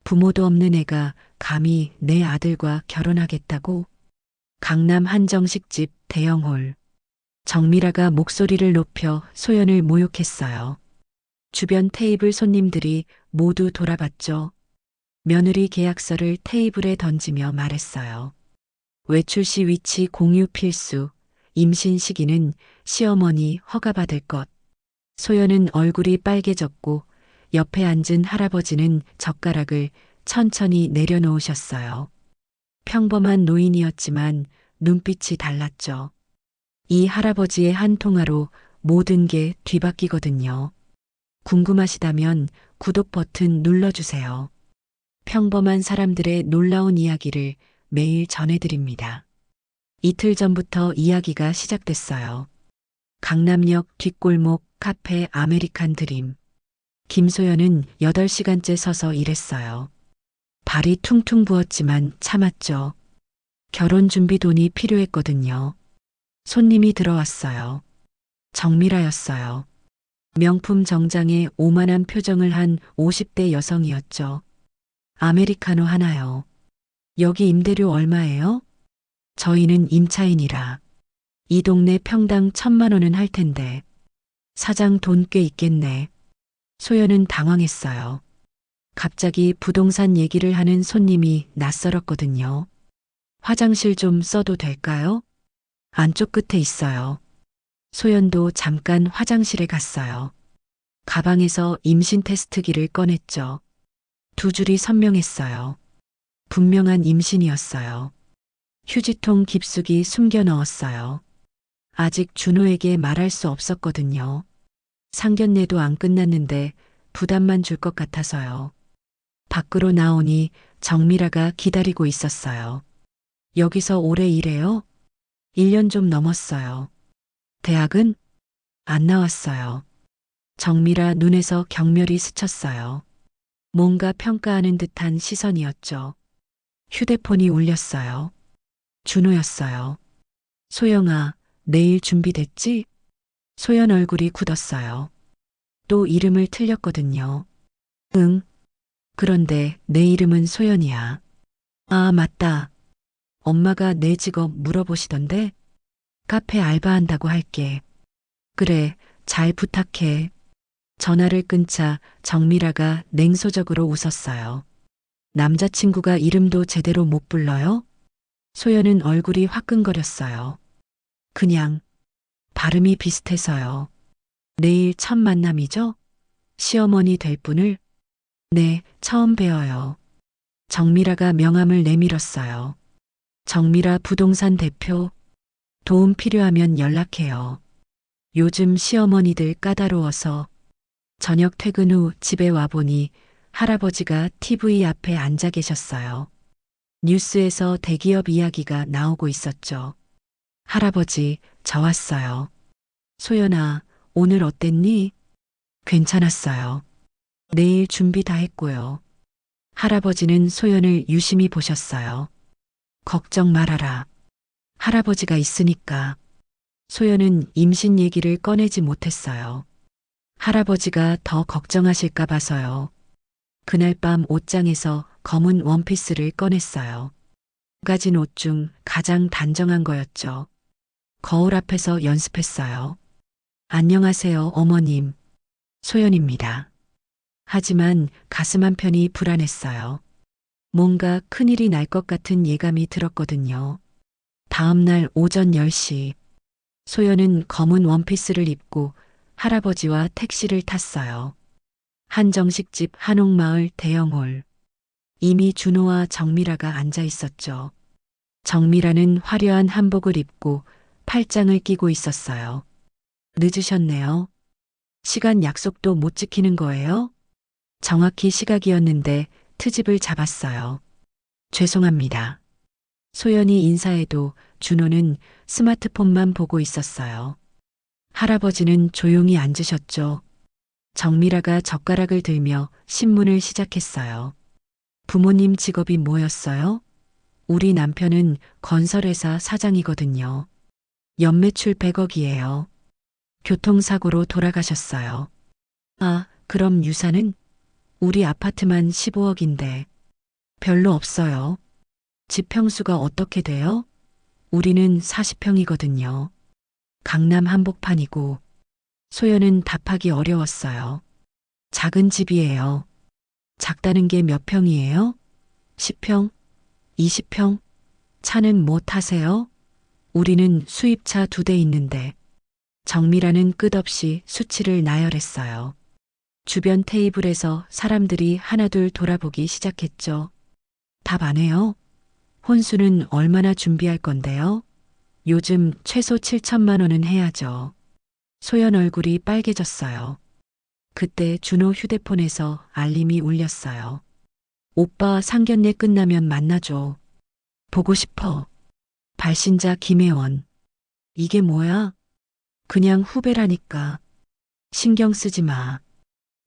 부모도 없는 애가 감히 내 아들과 결혼하겠다고? 강남 한정식집 대형홀. 정미라가 목소리를 높여 소연을 모욕했어요. 주변 테이블 손님들이 모두 돌아봤죠. 며느리 계약서를 테이블에 던지며 말했어요. 외출 시 위치 공유 필수, 임신 시기는 시어머니 허가받을 것. 소연은 얼굴이 빨개졌고 옆에 앉은 할아버지는 젓가락을 천천히 내려놓으셨어요. 평범한 노인이었지만 눈빛이 달랐죠. 이 할아버지의 한 통화로 모든 게 뒤바뀌거든요. 궁금하시다면 구독 버튼 눌러주세요. 평범한 사람들의 놀라운 이야기를 매일 전해드립니다. 이틀 전부터 이야기가 시작됐어요. 강남역 뒷골목 카페 아메리칸 드림. 김소연은 8시간째 서서 일했어요. 발이 퉁퉁 부었지만 참았죠. 결혼 준비 돈이 필요했거든요. 손님이 들어왔어요. 정미라였어요. 명품 정장에 오만한 표정을 한 50대 여성이었죠. 아메리카노 하나요. 여기 임대료 얼마예요? 저희는 임차인이라. 이 동네 평당 1,000만 원은 할 텐데. 사장 돈 꽤 있겠네. 소연은 당황했어요. 갑자기 부동산 얘기를 하는 손님이 낯설었거든요. 화장실 좀 써도 될까요? 안쪽 끝에 있어요. 소연도 잠깐 화장실에 갔어요. 가방에서 임신 테스트기를 꺼냈죠. 두 줄이 선명했어요. 분명한 임신이었어요. 휴지통 깊숙이 숨겨 넣었어요. 아직 준호에게 말할 수 없었거든요. 상견례도 안 끝났는데 부담만 줄 것 같아서요. 밖으로 나오니 정미라가 기다리고 있었어요. 여기서 오래 일해요? 1년 좀 넘었어요. 대학은? 안 나왔어요. 정미라 눈에서 경멸이 스쳤어요. 뭔가 평가하는 듯한 시선이었죠. 휴대폰이 울렸어요. 준호였어요. 소영아, 내일 준비됐지? 소연 얼굴이 굳었어요. 또 이름을 틀렸거든요. 응. 그런데 내 이름은 소연이야. 아, 맞다. 엄마가 내 직업 물어보시던데? 카페 알바한다고 할게. 그래, 잘 부탁해. 전화를 끊자 정미라가 냉소적으로 웃었어요. 남자친구가 이름도 제대로 못 불러요? 소연은 얼굴이 화끈거렸어요. 그냥 발음이 비슷해서요. 내일 첫 만남이죠? 시어머니 될 분을? 네, 처음 뵈어요. 정미라가 명함을 내밀었어요. 정미라 부동산 대표, 도움 필요하면 연락해요. 요즘 시어머니들 까다로워서 저녁 퇴근 후 집에 와보니 할아버지가 TV 앞에 앉아 계셨어요. 뉴스에서 대기업 이야기가 나오고 있었죠. 할아버지, 저 왔어요. 소연아, 오늘 어땠니? 괜찮았어요. 내일 준비 다 했고요. 할아버지는 소연을 유심히 보셨어요. 걱정 말아라. 할아버지가 있으니까. 소연은 임신 얘기를 꺼내지 못했어요. 할아버지가 더 걱정하실까 봐서요. 그날 밤 옷장에서 검은 원피스를 꺼냈어요. 가진 옷 중 가장 단정한 거였죠. 거울 앞에서 연습했어요. 안녕하세요, 어머님. 소연입니다. 하지만 가슴 한편이 불안했어요. 뭔가 큰일이 날 것 같은 예감이 들었거든요. 다음 날 오전 10시, 소연은 검은 원피스를 입고 할아버지와 택시를 탔어요. 한정식집 한옥마을 대형홀. 이미 준호와 정미라가 앉아 있었죠. 정미라는 화려한 한복을 입고 팔짱을 끼고 있었어요. 늦으셨네요. 시간 약속도 못 지키는 거예요? 정확히 시각이었는데 트집을 잡았어요. 죄송합니다. 소연이 인사해도 준호는 스마트폰만 보고 있었어요. 할아버지는 조용히 앉으셨죠. 정미라가 젓가락을 들며 신문을 시작했어요. 부모님 직업이 뭐였어요? 우리 남편은 건설회사 사장이거든요. 연매출 100억이에요. 교통사고로 돌아가셨어요. 아, 그럼 유산은? 우리 아파트만 15억인데. 별로 없어요. 집 평수가 어떻게 돼요? 우리는 40평이거든요. 강남 한복판이고. 소연은 답하기 어려웠어요. 작은 집이에요. 작다는 게 몇 평이에요? 10평? 20평? 차는 뭐 타세요? 우리는 수입차 2대 있는데. 정미라는 끝없이 수치를 나열했어요. 주변 테이블에서 사람들이 하나둘 돌아보기 시작했죠. 답 안 해요? 혼수는 얼마나 준비할 건데요? 요즘 최소 7천만 원은 해야죠. 소연 얼굴이 빨개졌어요. 그때 준호 휴대폰에서 알림이 울렸어요. 오빠 상견례 끝나면 만나줘. 보고 싶어. 발신자 김혜원. 이게 뭐야? 그냥 후배라니까. 신경 쓰지 마.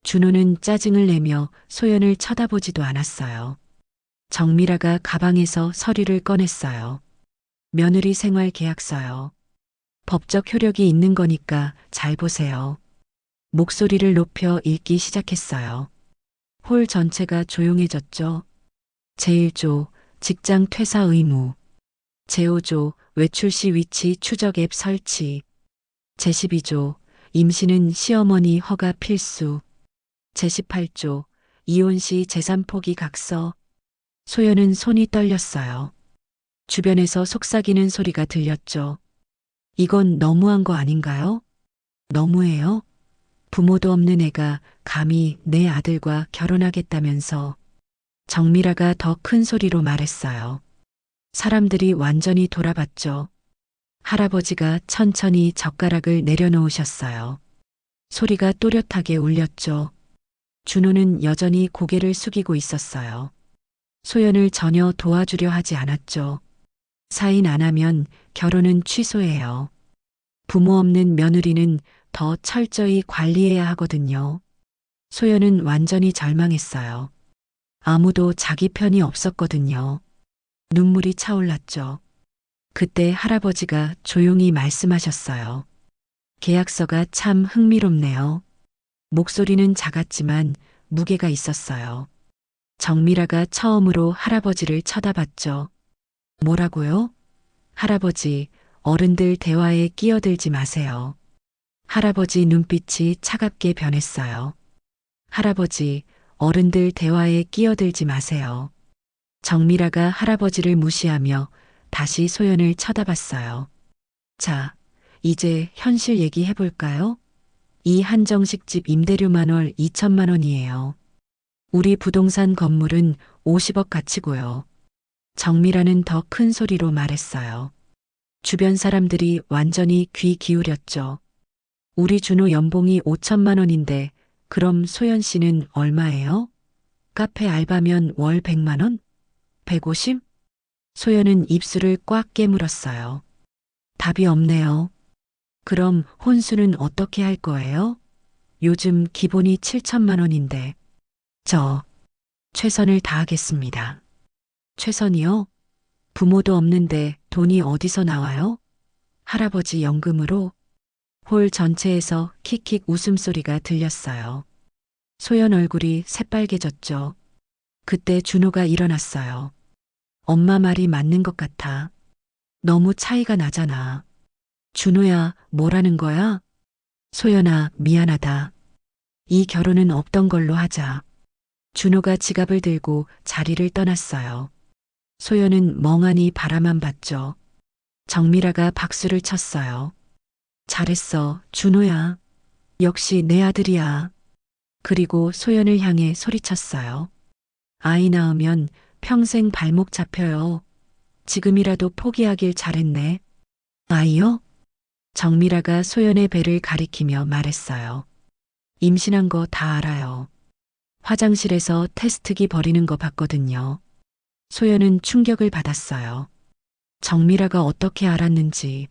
준호는 짜증을 내며 소연을 쳐다보지도 않았어요. 정미라가 가방에서 서류를 꺼냈어요. 며느리 생활 계약서요. 법적 효력이 있는 거니까 잘 보세요. 목소리를 높여 읽기 시작했어요. 홀 전체가 조용해졌죠. 제1조 직장 퇴사 의무. 제5조 외출 시 위치 추적 앱 설치. 제12조 임신은 시어머니 허가 필수. 제18조 이혼 시 재산 포기 각서. 소연은 손이 떨렸어요. 주변에서 속삭이는 소리가 들렸죠. 이건 너무한 거 아닌가요? 너무해요? 부모도 없는 애가 감히 내 아들과 결혼하겠다면서. 정미라가 더 큰 소리로 말했어요. 사람들이 완전히 돌아봤죠. 할아버지가 천천히 젓가락을 내려놓으셨어요. 소리가 또렷하게 울렸죠. 준호는 여전히 고개를 숙이고 있었어요. 소연을 전혀 도와주려 하지 않았죠. 사인 안 하면 결혼은 취소해요. 부모 없는 며느리는 더 철저히 관리해야 하거든요. 소연은 완전히 절망했어요. 아무도 자기 편이 없었거든요. 눈물이 차올랐죠. 그때 할아버지가 조용히 말씀하셨어요. 계약서가 참 흥미롭네요. 목소리는 작았지만 무게가 있었어요. 정미라가 처음으로 할아버지를 쳐다봤죠. 뭐라고요? 할아버지, 어른들 대화에 끼어들지 마세요. 할아버지 눈빛이 차갑게 변했어요. 할아버지, 어른들 대화에 끼어들지 마세요. 정미라가 할아버지를 무시하며 다시 소연을 쳐다봤어요. 자, 이제 현실 얘기해볼까요? 이 한정식 집 임대료만 월 2천만 원이에요. 우리 부동산 건물은 50억 가치고요. 정미라는 더 큰 소리로 말했어요. 주변 사람들이 완전히 귀 기울였죠. 우리 준호 연봉이 5천만 원인데 그럼 소연 씨는 얼마예요? 카페 알바면 월 100만 원? 150? 소연은 입술을 꽉 깨물었어요. 답이 없네요. 그럼 혼수는 어떻게 할 거예요? 요즘 기본이 7천만 원인데. 저 최선을 다하겠습니다. 최선이요? 부모도 없는데 돈이 어디서 나와요? 할아버지 연금으로? 홀 전체에서 킥킥 웃음소리가 들렸어요. 소연 얼굴이 새빨개졌죠. 그때 준호가 일어났어요. 엄마 말이 맞는 것 같아. 너무 차이가 나잖아. 준호야, 뭐라는 거야? 소연아, 미안하다. 이 결혼은 없던 걸로 하자. 준호가 지갑을 들고 자리를 떠났어요. 소연은 멍하니 바라만 봤죠. 정미라가 박수를 쳤어요. 잘했어, 준호야. 역시 내 아들이야. 그리고 소연을 향해 소리쳤어요. 아이 낳으면 평생 발목 잡혀요. 지금이라도 포기하길 잘했네. 아이요? 정미라가 소연의 배를 가리키며 말했어요. 임신한 거 다 알아요. 화장실에서 테스트기 버리는 거 봤거든요. 소연은 충격을 받았어요. 정미라가 어떻게 알았는지.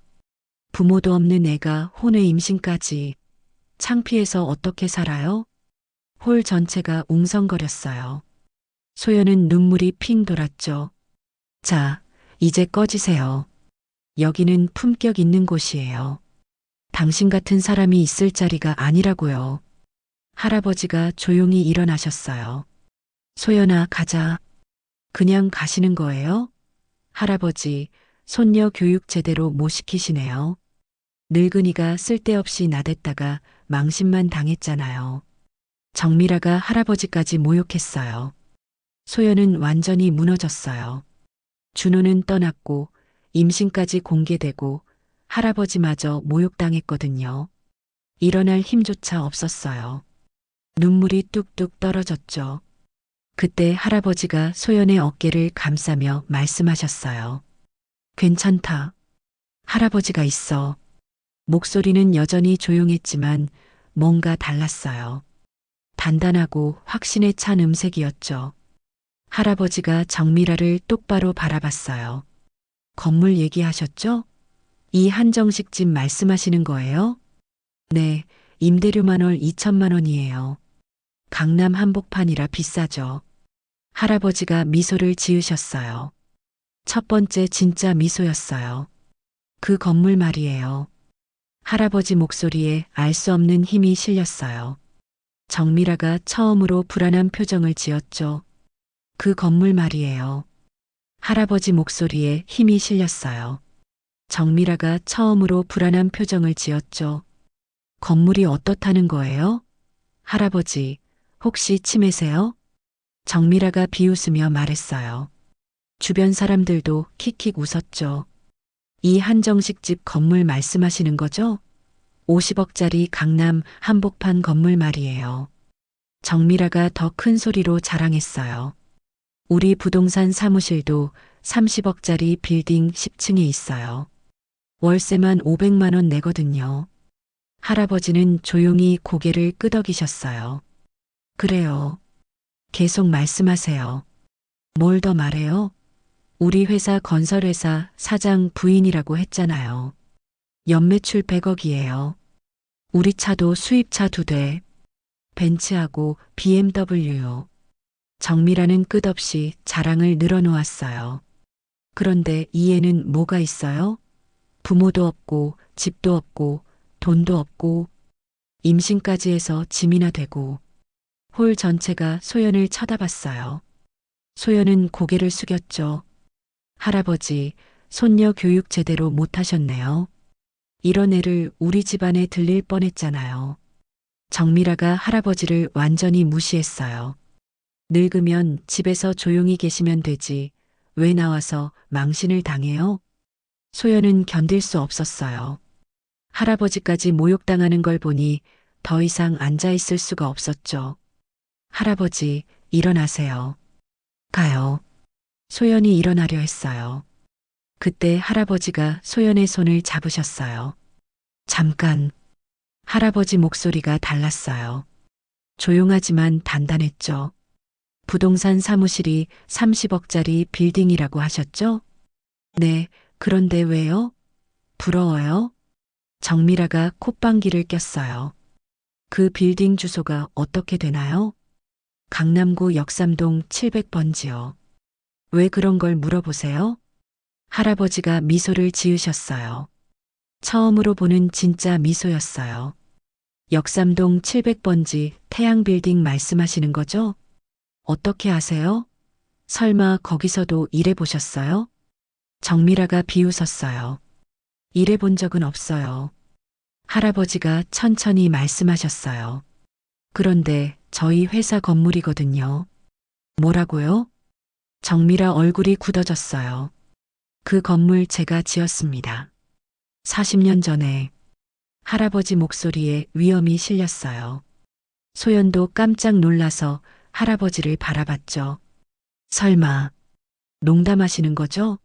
부모도 없는 애가 혼외 임신까지. 창피해서 어떻게 살아요? 홀 전체가 웅성거렸어요. 소연은 눈물이 핑 돌았죠. 자, 이제 꺼지세요. 여기는 품격 있는 곳이에요. 당신 같은 사람이 있을 자리가 아니라고요. 할아버지가 조용히 일어나셨어요. 소연아, 가자. 그냥 가시는 거예요? 할아버지, 손녀 교육 제대로 못 시키시네요. 늙은이가 쓸데없이 나댔다가 망신만 당했잖아요. 정미라가 할아버지까지 모욕했어요. 소연은 완전히 무너졌어요. 준호는 떠났고 임신까지 공개되고 할아버지마저 모욕당했거든요. 일어날 힘조차 없었어요. 눈물이 뚝뚝 떨어졌죠. 그때 할아버지가 소연의 어깨를 감싸며 말씀하셨어요. 괜찮다. 할아버지가 있어. 목소리는 여전히 조용했지만 뭔가 달랐어요. 단단하고 확신에 찬 음색이었죠. 할아버지가 정미라를 똑바로 바라봤어요. 건물 얘기하셨죠? 이 한정식 집 말씀하시는 거예요? 네, 임대료만 월 2천만 원이에요. 강남 한복판이라 비싸죠. 할아버지가 미소를 지으셨어요. 첫 번째 진짜 미소였어요. 그 건물 말이에요. 할아버지 목소리에 알 수 없는 힘이 실렸어요. 정미라가 처음으로 불안한 표정을 지었죠. 그 건물 말이에요. 할아버지 목소리에 힘이 실렸어요. 정미라가 처음으로 불안한 표정을 지었죠. 건물이 어떻다는 거예요? 할아버지, 혹시 치매세요? 정미라가 비웃으며 말했어요. 주변 사람들도 킥킥 웃었죠. 이 한정식 집 건물 말씀하시는 거죠? 50억짜리 강남 한복판 건물 말이에요. 정미라가 더 큰 소리로 자랑했어요. 우리 부동산 사무실도 30억짜리 빌딩 10층에 있어요. 월세만 500만 원 내거든요. 할아버지는 조용히 고개를 끄덕이셨어요. 그래요. 계속 말씀하세요. 뭘 더 말해요? 우리 회사 건설회사 사장 부인이라고 했잖아요. 연매출 100억이에요. 우리 차도 수입차 2대, 벤츠하고 BMW요. 정미라는 끝없이 자랑을 늘어놓았어요. 그런데 이 애는 뭐가 있어요? 부모도 없고 집도 없고 돈도 없고 임신까지 해서 짐이나 되고 홀 전체가 소연을 쳐다봤어요. 소연은 고개를 숙였죠. 할아버지, 손녀 교육 제대로 못하셨네요. 이런 애를 우리 집안에 들릴 뻔했잖아요. 정미라가 할아버지를 완전히 무시했어요. 늙으면 집에서 조용히 계시면 되지. 왜 나와서 망신을 당해요? 소연은 견딜 수 없었어요. 할아버지까지 모욕당하는 걸 보니 더 이상 앉아 있을 수가 없었죠. 할아버지, 일어나세요. 가요. 소연이 일어나려 했어요. 그때 할아버지가 소연의 손을 잡으셨어요. 잠깐. 할아버지 목소리가 달랐어요. 조용하지만 단단했죠. 부동산 사무실이 30억짜리 빌딩이라고 하셨죠? 네, 그런데 왜요? 부러워요? 정미라가 콧방귀를 꼈어요. 그 빌딩 주소가 어떻게 되나요? 강남구 역삼동 700번지요. 왜 그런 걸 물어보세요? 할아버지가 미소를 지으셨어요. 처음으로 보는 진짜 미소였어요. 역삼동 700번지 태양빌딩 말씀하시는 거죠? 어떻게 아세요? 설마 거기서도 일해보셨어요? 정미라가 비웃었어요. 일해본 적은 없어요. 할아버지가 천천히 말씀하셨어요. 그런데 저희 회사 건물이거든요. 뭐라고요? 정미라 얼굴이 굳어졌어요. 그 건물 제가 지었습니다. 40년 전에. 할아버지 목소리에 위험이 실렸어요. 소연도 깜짝 놀라서 할아버지를 바라봤죠. 설마 농담하시는 거죠?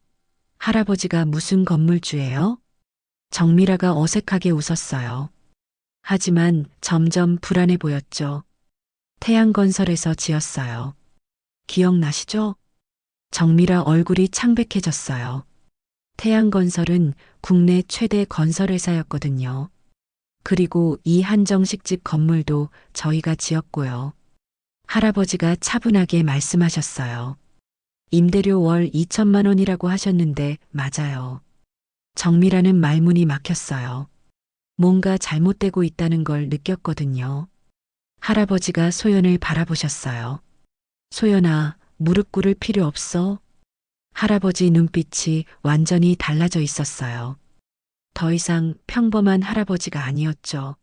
할아버지가 무슨 건물주예요? 정미라가 어색하게 웃었어요. 하지만 점점 불안해 보였죠. 태양건설에서 지었어요. 기억나시죠? 정미라 얼굴이 창백해졌어요. 태양건설은 국내 최대 건설회사였거든요. 그리고 이 한정식 집 건물도 저희가 지었고요. 할아버지가 차분하게 말씀하셨어요. 임대료 월 2천만 원이라고 하셨는데 맞아요. 정미라는 말문이 막혔어요. 뭔가 잘못되고 있다는 걸 느꼈거든요. 할아버지가 소연을 바라보셨어요. 소연아, 무릎 꿇을 필요 없어. 할아버지 눈빛이 완전히 달라져 있었어요. 더 이상 평범한 할아버지가 아니었죠.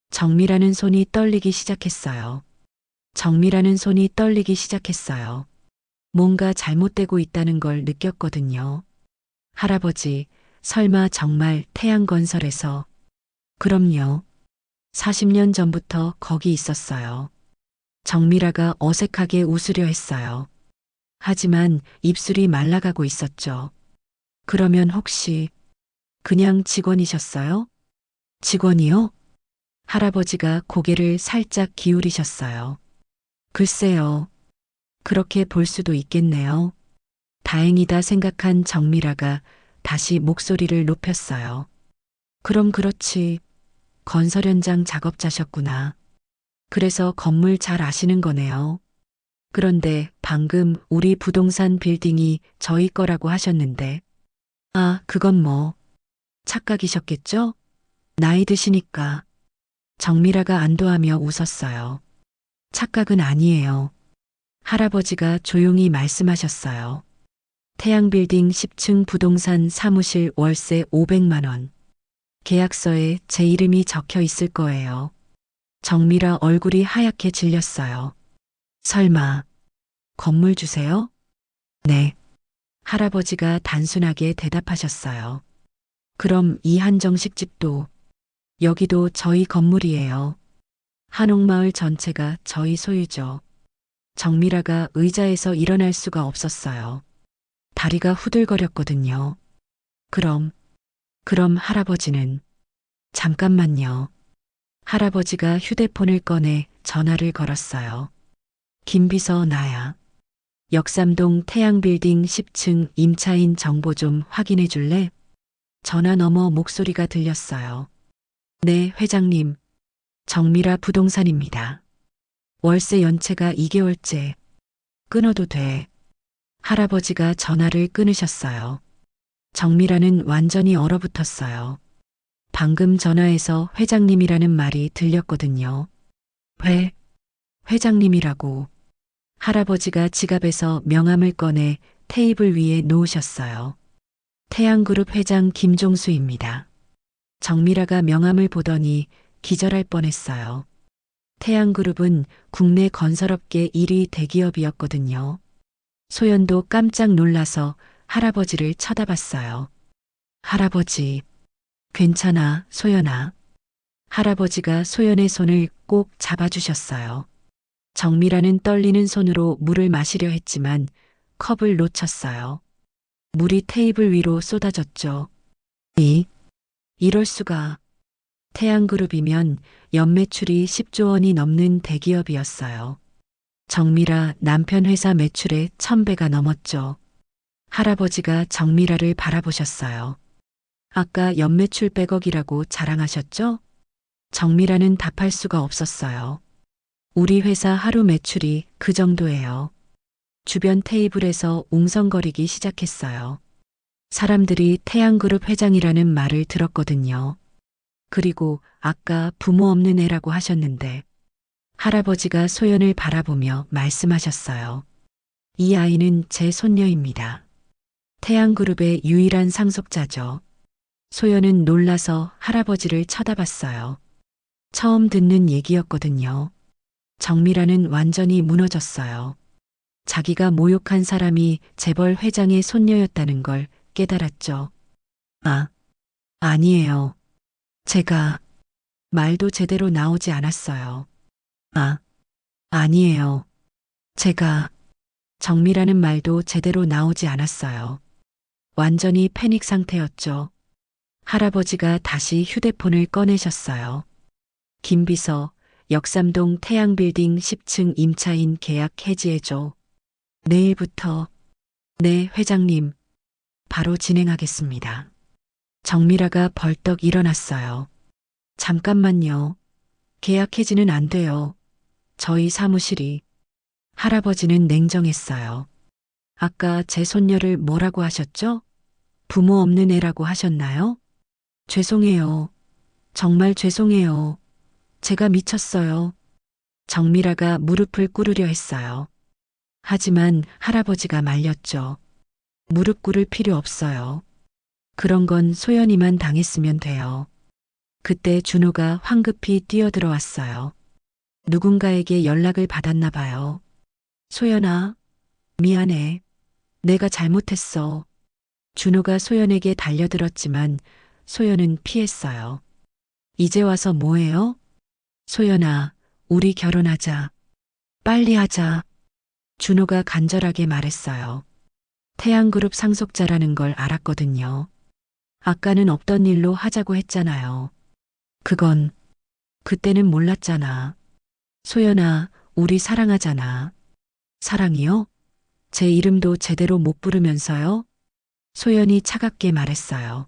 정미라는 손이 떨리기 시작했어요. 정미라는 손이 떨리기 시작했어요. 뭔가 잘못되고 있다는 걸 느꼈거든요. 할아버지, 설마 정말 태양건설에서? 그럼요. 40년 전부터 거기 있었어요. 정미라가 어색하게 웃으려 했어요. 하지만 입술이 말라가고 있었죠. 그러면 혹시 그냥 직원이셨어요? 직원이요? 할아버지가 고개를 살짝 기울이셨어요. 글쎄요. 그렇게 볼 수도 있겠네요. 다행이다 생각한 정미라가 다시 목소리를 높였어요. 그럼 그렇지. 건설 현장 작업자셨구나. 그래서 건물 잘 아시는 거네요. 그런데 방금 우리 부동산 빌딩이 저희 거라고 하셨는데. 아, 그건 뭐. 착각이셨겠죠? 나이 드시니까. 정미라가 안도하며 웃었어요. 착각은 아니에요. 할아버지가 조용히 말씀하셨어요. 태양빌딩 10층 부동산 사무실 월세 500만 원. 계약서에 제 이름이 적혀 있을 거예요. 정미라 얼굴이 하얗게 질렸어요. 설마, 건물 주세요? 네. 할아버지가 단순하게 대답하셨어요. 그럼 이 한정식 집도, 여기도 저희 건물이에요. 한옥마을 전체가 저희 소유죠. 정미라가 의자에서 일어날 수가 없었어요. 다리가 후들거렸거든요. 그럼 할아버지는, 잠깐만요. 할아버지가 휴대폰을 꺼내 전화를 걸었어요. 김비서 나야. 역삼동 태양빌딩 10층 임차인 정보 좀 확인해 줄래? 전화 너머 목소리가 들렸어요. 네, 회장님. 정미라 부동산입니다. 월세 연체가 2개월째. 끊어도 돼. 할아버지가 전화를 끊으셨어요. 정미라는 완전히 얼어붙었어요. 방금 전화에서 회장님이라는 말이 들렸거든요. 회장님이라고. 할아버지가 지갑에서 명함을 꺼내 테이블 위에 놓으셨어요. 태양그룹 회장 김종수입니다. 정미라가 명함을 보더니 기절할 뻔했어요. 태양그룹은 국내 건설업계 1위 대기업이었거든요. 소연도 깜짝 놀라서 할아버지를 쳐다봤어요. 할아버지, 괜찮아, 소연아. 할아버지가 소연의 손을 꼭 잡아주셨어요. 정미라는 떨리는 손으로 물을 마시려 했지만 컵을 놓쳤어요. 물이 테이블 위로 쏟아졌죠. 이럴 수가. 태양그룹이면 연매출이 10조 원이 넘는 대기업이었어요. 정미라 남편 회사 매출의 1000배가 넘었죠. 할아버지가 정미라를 바라보셨어요. 아까 연매출 100억이라고 자랑하셨죠? 정미라는 답할 수가 없었어요. 우리 회사 하루 매출이 그 정도예요. 주변 테이블에서 웅성거리기 시작했어요. 사람들이 태양그룹 회장이라는 말을 들었거든요. 그리고 아까 부모 없는 애라고 하셨는데 할아버지가 소연을 바라보며 말씀하셨어요. 이 아이는 제 손녀입니다. 태양그룹의 유일한 상속자죠. 소연은 놀라서 할아버지를 쳐다봤어요. 처음 듣는 얘기였거든요. 정미라는 완전히 무너졌어요. 자기가 모욕한 사람이 재벌 회장의 손녀였다는 걸 깨달았죠. 아니에요. 제가 말도 제대로 나오지 않았어요. 아니에요. 제가 정미라는 말도 제대로 나오지 않았어요. 완전히 패닉 상태였죠. 할아버지가 다시 휴대폰을 꺼내셨어요. 김비서, 역삼동 태양빌딩 10층 임차인 계약 해지해줘. 내일부터. 네, 회장님. 바로 진행하겠습니다. 정미라가 벌떡 일어났어요. 잠깐만요. 계약 해지는 안 돼요. 저희 사무실이. 할아버지는 냉정했어요. 아까 제 손녀를 뭐라고 하셨죠? 부모 없는 애라고 하셨나요? 죄송해요. 정말 죄송해요. 제가 미쳤어요. 정미라가 무릎을 꿇으려 했어요. 하지만 할아버지가 말렸죠. 무릎 꿇을 필요 없어요. 그런 건 소연이만 당했으면 돼요. 그때 준호가 황급히 뛰어들어왔어요. 누군가에게 연락을 받았나 봐요. 소연아, 미안해. 내가 잘못했어. 준호가 소연에게 달려들었지만 소연은 피했어요. 이제 와서 뭐해요? 소연아, 우리 결혼하자. 빨리 하자. 준호가 간절하게 말했어요. 태양그룹 상속자라는 걸 알았거든요. 아까는 없던 일로 하자고 했잖아요. 그건 그때는 몰랐잖아. 소연아, 우리 사랑하잖아. 사랑이요? 제 이름도 제대로 못 부르면서요? 소연이 차갑게 말했어요.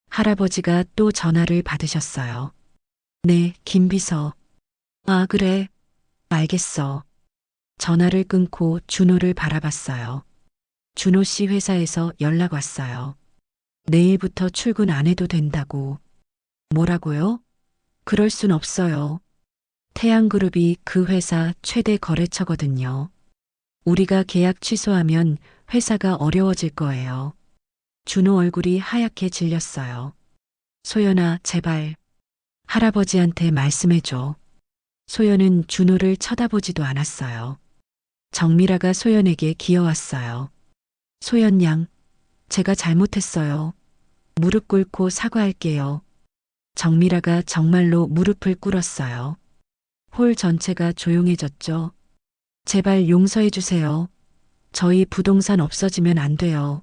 할아버지가 또 전화를 받으셨어요. 네, 김비서. 아, 그래. 알겠어. 전화를 끊고 준호를 바라봤어요. 준호 씨 회사에서 연락 왔어요. 내일부터 출근 안 해도 된다고. 뭐라고요? 그럴 순 없어요. 태양그룹이 그 회사 최대 거래처거든요. 우리가 계약 취소하면 회사가 어려워질 거예요. 준호 얼굴이 하얗게 질렸어요. 소연아, 제발. 할아버지한테 말씀해줘. 소연은 준호를 쳐다보지도 않았어요. 정미라가 소연에게 기어왔어요. 소연 양, 제가 잘못했어요. 무릎 꿇고 사과할게요. 정미라가 정말로 무릎을 꿇었어요. 홀 전체가 조용해졌죠. 제발 용서해 주세요. 저희 부동산 없어지면 안 돼요.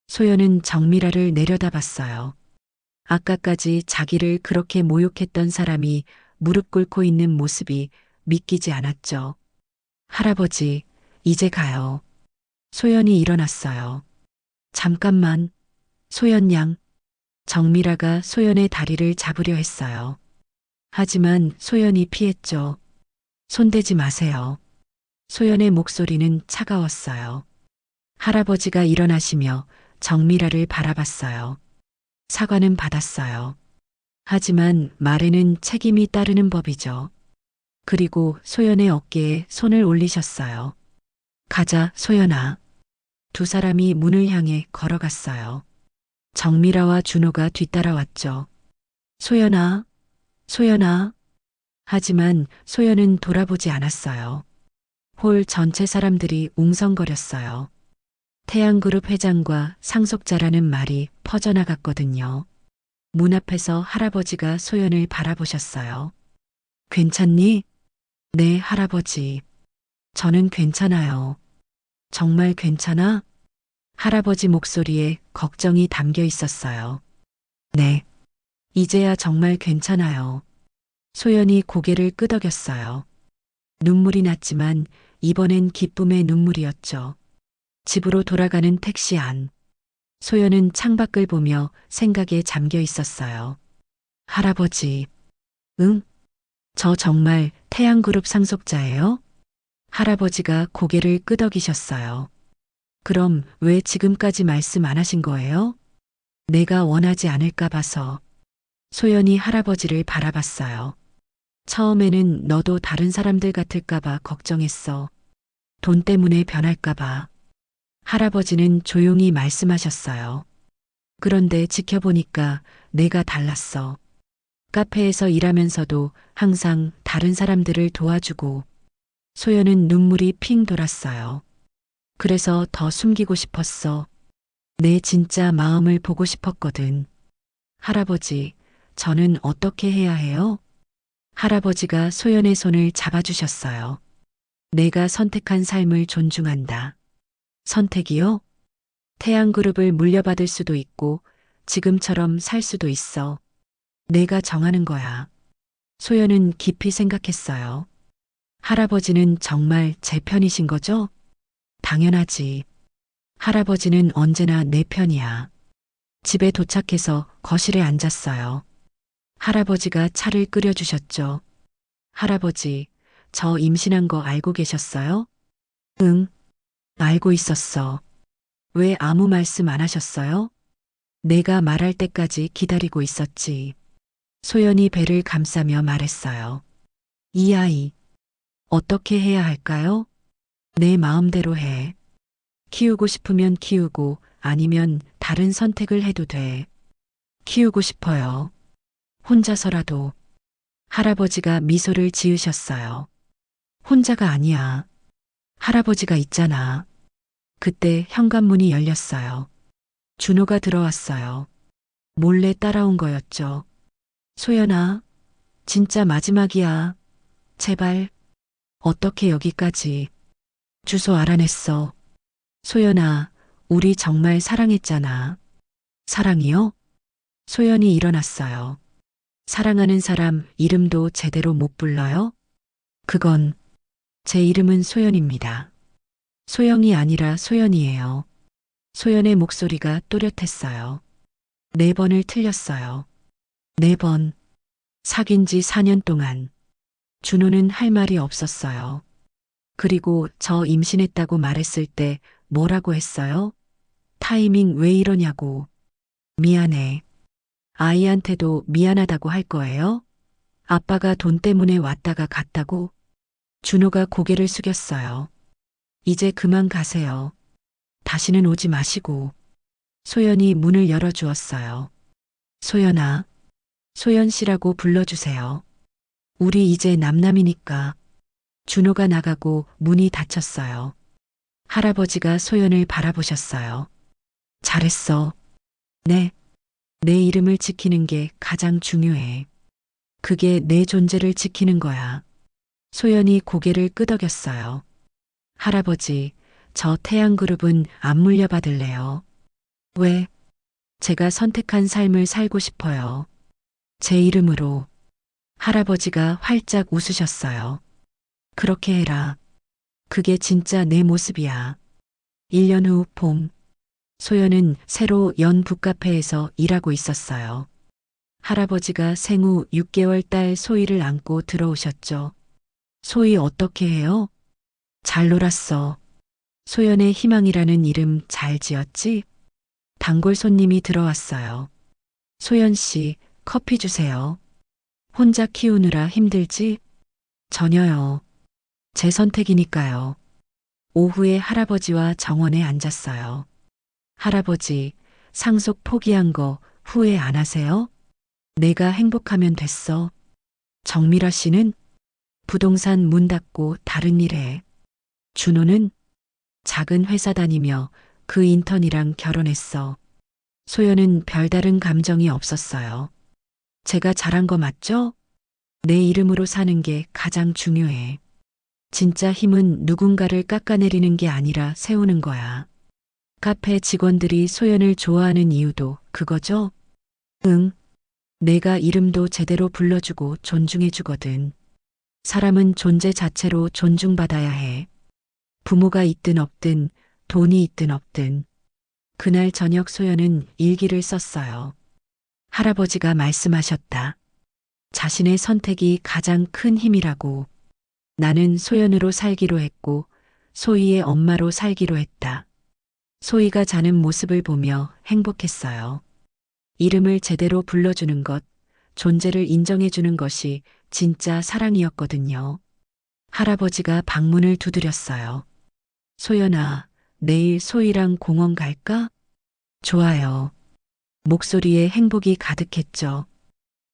소연은 정미라를 내려다봤어요. 아까까지 자기를 그렇게 모욕했던 사람이 무릎 꿇고 있는 모습이 믿기지 않았죠. 할아버지, 이제 가요. 소연이 일어났어요. 잠깐만, 소연 양. 정미라가 소연의 다리를 잡으려 했어요. 하지만 소연이 피했죠. 손대지 마세요. 소연의 목소리는 차가웠어요. 할아버지가 일어나시며 정미라를 바라봤어요. 사과는 받았어요. 하지만 말에는 책임이 따르는 법이죠. 그리고 소연의 어깨에 손을 올리셨어요. 가자, 소연아. 두 사람이 문을 향해 걸어갔어요. 정미라와 준호가 뒤따라왔죠. 소연아, 소연아. 하지만 소연은 돌아보지 않았어요. 홀 전체 사람들이 웅성거렸어요. 태양그룹 회장과 상속자라는 말이 퍼져나갔거든요. 문 앞에서 할아버지가 소연을 바라보셨어요. 괜찮니? 네, 할아버지. 저는 괜찮아요. 정말 괜찮아? 할아버지 목소리에 걱정이 담겨 있었어요. 네. 이제야 정말 괜찮아요. 소연이 고개를 끄덕였어요. 눈물이 났지만 이번엔 기쁨의 눈물이었죠. 집으로 돌아가는 택시 안. 소연은 창밖을 보며 생각에 잠겨 있었어요. 할아버지. 응? 저 정말 태양그룹 상속자예요? 할아버지가 고개를 끄덕이셨어요. 그럼 왜 지금까지 말씀 안 하신 거예요? 내가 원하지 않을까 봐서. 소연이 할아버지를 바라봤어요. 처음에는 너도 다른 사람들 같을까 봐 걱정했어. 돈 때문에 변할까 봐. 할아버지는 조용히 말씀하셨어요. 그런데 지켜보니까 내가 달랐어. 카페에서 일하면서도 항상 다른 사람들을 도와주고. 소연은 눈물이 핑 돌았어요. 그래서 더 숨기고 싶었어. 내 진짜 마음을 보고 싶었거든. 할아버지, 저는 어떻게 해야 해요? 할아버지가 소연의 손을 잡아주셨어요. 내가 선택한 삶을 존중한다. 선택이요? 태양그룹을 물려받을 수도 있고 지금처럼 살 수도 있어. 내가 정하는 거야. 소연은 깊이 생각했어요. 할아버지는 정말 제 편이신 거죠? 당연하지. 할아버지는 언제나 내 편이야. 집에 도착해서 거실에 앉았어요. 할아버지가 차를 끓여주셨죠. 할아버지, 저 임신한 거 알고 계셨어요? 응, 알고 있었어. 왜 아무 말씀 안 하셨어요? 내가 말할 때까지 기다리고 있었지. 소연이 배를 감싸며 말했어요. 이 아이, 어떻게 해야 할까요? 내 마음대로 해. 키우고 싶으면 키우고 아니면 다른 선택을 해도 돼. 키우고 싶어요. 혼자서라도. 할아버지가 미소를 지으셨어요. 혼자가 아니야. 할아버지가 있잖아. 그때 현관문이 열렸어요. 준호가 들어왔어요. 몰래 따라온 거였죠. 소연아, 진짜 마지막이야. 제발. 어떻게 여기까지. 주소 알아냈어. 소연아, 우리 정말 사랑했잖아. 사랑이요? 소연이 일어났어요. 사랑하는 사람 이름도 제대로 못 불러요? 그건 제 이름은 소연입니다. 소영이 아니라 소연이에요. 소연의 목소리가 또렷했어요. 4번을 틀렸어요. 4번. 사귄 지 4년 동안. 준호는 할 말이 없었어요. 그리고 저 임신했다고 말했을 때 뭐라고 했어요? 타이밍 왜 이러냐고. 미안해. 아이한테도 미안하다고 할 거예요? 아빠가 돈 때문에 왔다가 갔다고? 준호가 고개를 숙였어요. 이제 그만 가세요. 다시는 오지 마시고. 소연이 문을 열어주었어요. 소연아, 소연 씨라고 불러주세요. 우리 이제 남남이니까. 준호가 나가고 문이 닫혔어요. 할아버지가 소연을 바라보셨어요. 잘했어. 네. 내 이름을 지키는 게 가장 중요해. 그게 내 존재를 지키는 거야. 소연이 고개를 끄덕였어요. 할아버지, 저 태양그룹은 안 물려받을래요. 왜? 제가 선택한 삶을 살고 싶어요. 제 이름으로. 할아버지가 활짝 웃으셨어요. 그렇게 해라. 그게 진짜 내 모습이야. 1년 후 봄. 소연은 새로 연 북카페에서 일하고 있었어요. 할아버지가 생후 6개월 딸 소희를 안고 들어오셨죠. 소희 어떻게 해요? 잘 놀았어. 소연의 희망이라는 이름 잘 지었지? 단골 손님이 들어왔어요. 소연 씨, 커피 주세요. 혼자 키우느라 힘들지? 전혀요. 제 선택이니까요. 오후에 할아버지와 정원에 앉았어요. 할아버지, 상속 포기한 거 후회 안 하세요? 내가 행복하면 됐어. 정미라 씨는 부동산 문 닫고 다른 일 해. 준호는 작은 회사 다니며 그 인턴이랑 결혼했어. 소연은 별다른 감정이 없었어요. 제가 잘한 거 맞죠? 내 이름으로 사는 게 가장 중요해. 진짜 힘은 누군가를 깎아내리는 게 아니라 세우는 거야. 카페 직원들이 소연을 좋아하는 이유도 그거죠? 응. 내가 이름도 제대로 불러주고 존중해주거든. 사람은 존재 자체로 존중받아야 해. 부모가 있든 없든 돈이 있든 없든. 그날 저녁 소연은 일기를 썼어요. 할아버지가 말씀하셨다. 자신의 선택이 가장 큰 힘이라고. 나는 소연으로 살기로 했고 소희의 엄마로 살기로 했다. 소희가 자는 모습을 보며 행복했어요. 이름을 제대로 불러주는 것, 존재를 인정해주는 것이 진짜 사랑이었거든요. 할아버지가 방문을 두드렸어요. 소연아, 내일 소희랑 공원 갈까? 좋아요. 목소리에 행복이 가득했죠.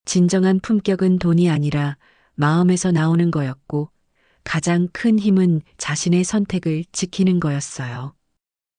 진정한 품격은 돈이 아니라 마음에서 나오는 거였고 가장 큰 힘은 자신의 선택을 지키는 거였어요.